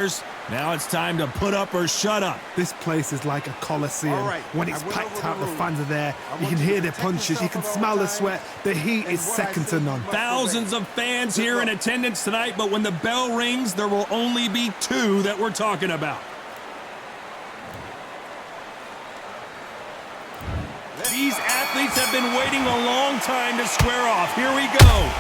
Now it's time to put up or shut up. This place is like a coliseum. When it's packed out, the fans are there. You can hear their punches. You can smell the sweat. The heat is second to none. Thousands of fans here in attendance tonight, but when the bell rings, there will only be two that we're talking about. These athletes have been waiting a long time to square off. Here we go.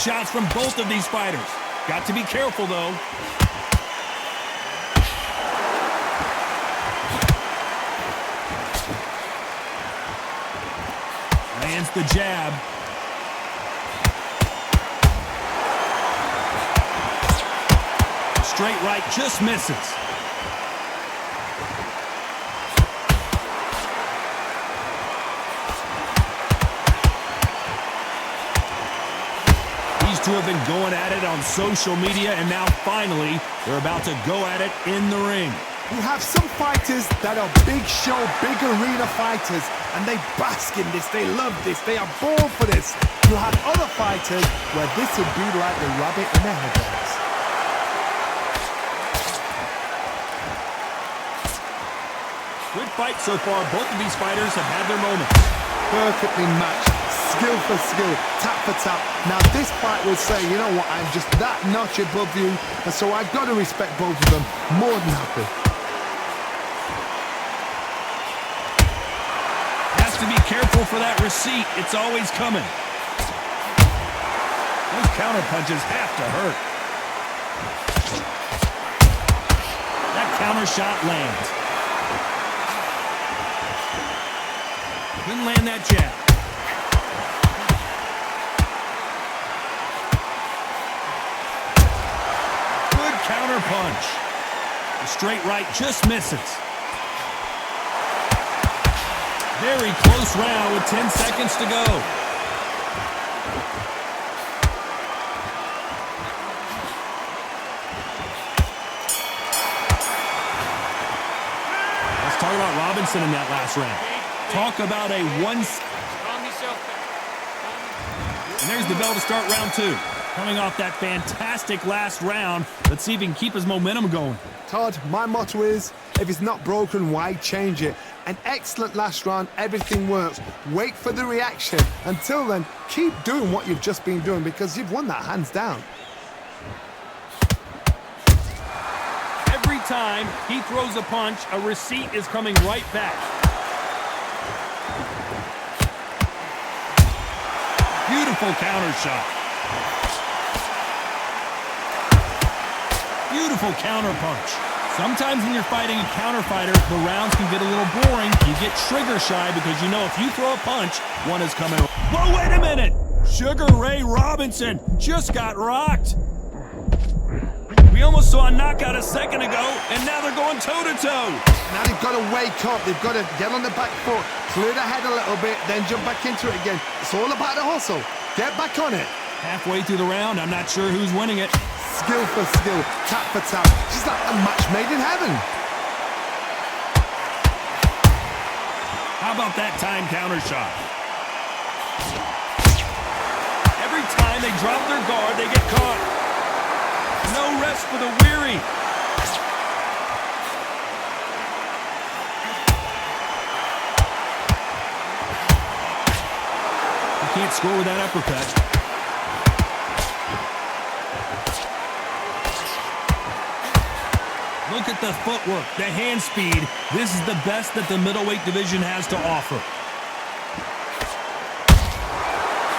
Shots from both of these fighters. Got to be careful, though. Lands the jab. Straight right just misses. Who have been going at it on social media, and now finally they're about to go at it in the ring. You have some fighters that are big show, big arena fighters, and they bask in this, they love this, they are born for this. You have other fighters where this would be like the rabbit in the headlights. Good fight so far. Both of these fighters have had their moments. Perfectly matched. Skill for skill, tap for tap. Now this fight will say, you know what, I'm just that notch above you, and so I've got to respect both of them. More than happy. Has to be careful for that receipt. It's always coming. Those counter punches have to hurt. That counter shot lands. Couldn't land that jab. Counter punch. The straight right just misses. Very close round with 10 seconds to go. Let's talk about Robinson in that last round. Talk about a one. And there's the bell to start round two. Coming off that fantastic last round, let's see if he can keep his momentum going. Todd, my motto is, if it's not broken, why change it? An excellent last round, everything works. Wait for the reaction. Until then, keep doing what you've just been doing because you've won that hands down. Every time he throws a punch, a receipt is coming right back. Beautiful counter shot. Beautiful counter punch. Sometimes when you're fighting a counter fighter, the rounds can get a little boring. You get trigger shy because you know if you throw a punch, one is coming. Whoa, wait a minute! Sugar Ray Robinson just got rocked. We almost saw a knockout a second ago, and now they're going toe-to-toe. Now they've got to wake up. They've got to get on the back foot, clear the head a little bit, then jump back into it again. It's all about the hustle. Get back on it. Halfway through the round, I'm not sure who's winning it. Skill for skill, tap for tap. Just like a match made in heaven. How about that time counter shot? Every time they drop their guard, they get caught. No rest for the weary. You can't score with that uppercut. Look at the footwork, the hand speed. This is the best that the middleweight division has to offer.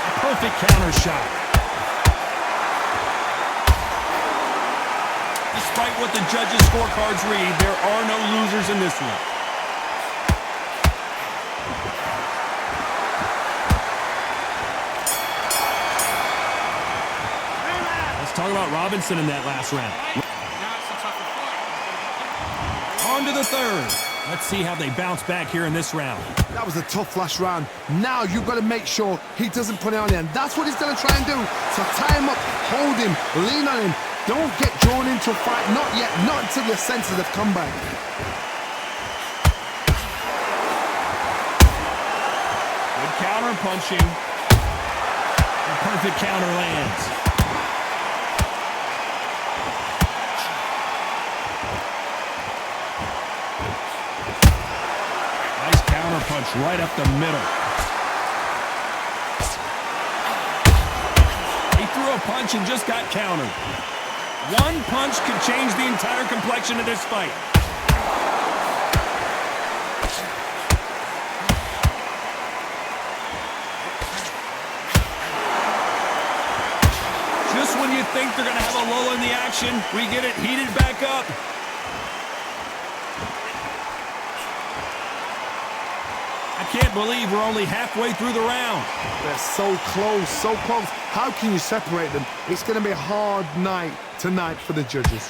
A perfect counter shot. Despite what the judges' scorecards read, there are no losers in this one. Let's talk about Robinson in that last round. On to the third. Let's see how they bounce back here in this round. That was a tough last round. Now you've got to make sure he doesn't put it on him. That's what he's going to try and do. So tie him up, hold him, lean on him. Don't get drawn into a fight. Not yet. Not until your senses have come back. Good counter punching. The perfect counter lands. Nice counter punch right up the middle. He threw a punch and just got countered. One punch could change the entire complexion of this fight. Just when you think they're going to have a lull in the action, we get it heated back up. I can't believe we're only halfway through the round. They're so close, so close. How can you separate them? It's going to be a hard night tonight for the judges.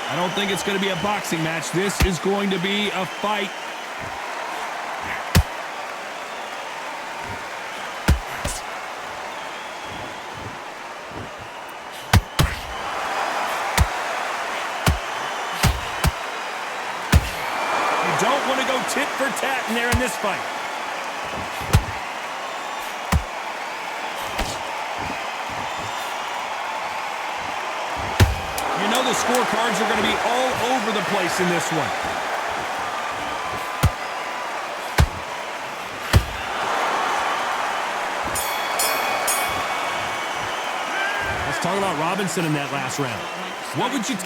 I don't think it's going to be a boxing match. This is going to be a fight. You don't want to go tit for tat in there in this fight. You know the scorecards are going to be all over the place in this one. Let's talk about Robinson in that last round. What would you...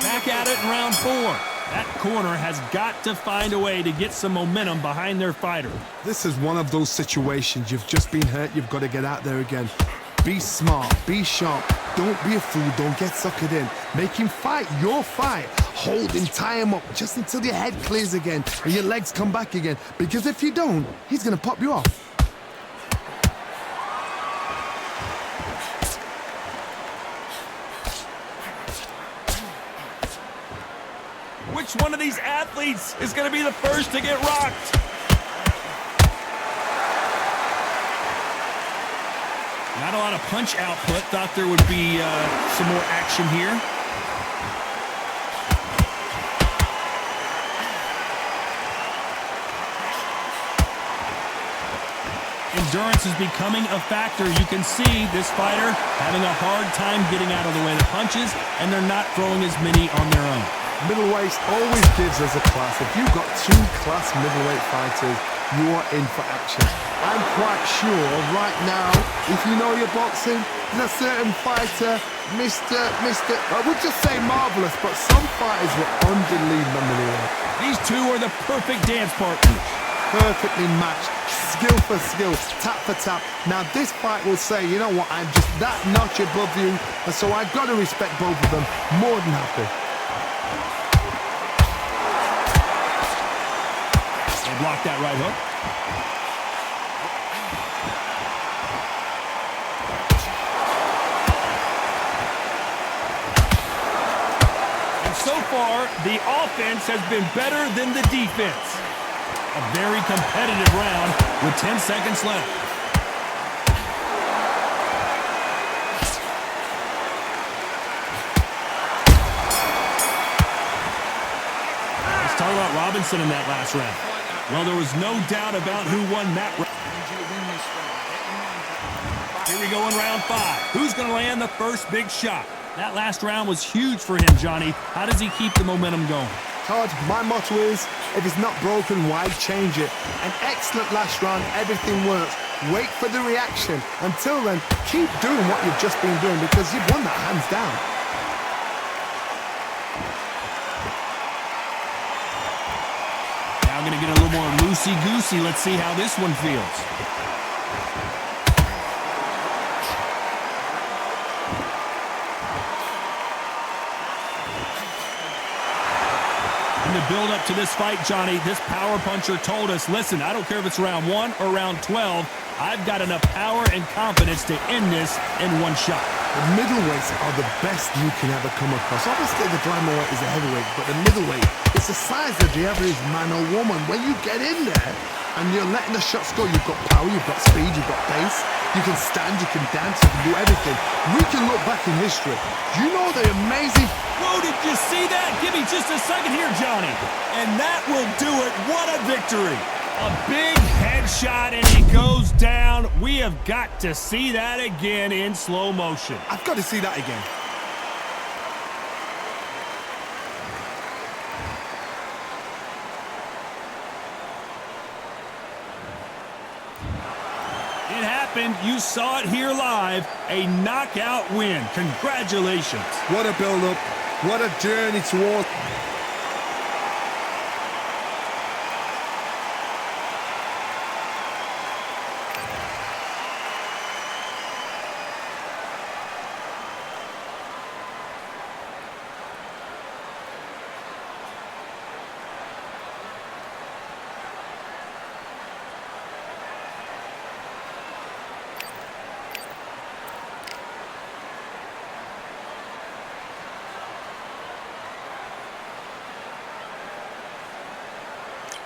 Back at it in round 4. That corner has got to find a way to get some momentum behind their fighter. This is one of those situations. You've just been hurt. You've got to get out there again. Be smart. Be sharp. Don't be a fool. Don't get suckered in. Make him fight your fight. Hold him, tie him up just until your head clears again and your legs come back again. Because if you don't, he's going to pop you off. Which one of these athletes is going to be the first to get rocked? Not a lot of punch output. Thought there would be some more action here. Endurance is becoming a factor. You can see this fighter having a hard time getting out of the way of the punches, and they're not throwing as many on their own. Middleweight always gives us a class. If you've got 2 class middleweight fighters, you are in for action. I'm quite sure right now, if you know your boxing, there's a certain fighter, I would just say marvelous, but some fighters were unbelievable. These two are the perfect dance partners. Perfectly matched, skill for skill, tap for tap. Now this fight will say, you know what, I'm just that notch above you, and so I've got to respect both of them. More than happy. Block that right hook. And so far, the offense has been better than the defense. A very competitive round with 10 seconds left. Let's talk about Robinson in that last round. Well, there was no doubt about who won that round. Here we go in round 5. Who's going to land the first big shot? That last round was huge for him, Johnny. How does he keep the momentum going? Todd, my motto is, if it's not broken, why change it? An excellent last round, everything works. Wait for the reaction. Until then, keep doing what you've just been doing because you've won that hands down. Now going to get a little more loosey-goosey. Let's see how this one feels. In the build-up to this fight, Johnny, this power puncher told us, listen, I don't care if it's round 1 or round 12, I've got enough power and confidence to end this in one shot. The middleweights are the best you can ever come across. Obviously, the glamour weight is a heavyweight, but the middleweight It's the size of the average man or woman. When you get in there and you're letting the shots go, you've got power, you've got speed, you've got pace. You can stand, you can dance, you can do everything. We can look back in history. Do you know the amazing... Whoa, did you see that? Give me just a second here, Johnny. And that will do it. What a victory. A big headshot, and he goes down. We have got to see that again in slow motion. I've got to see that again. It happened. You saw it here live. A knockout win. Congratulations. What a build-up. What a journey towards...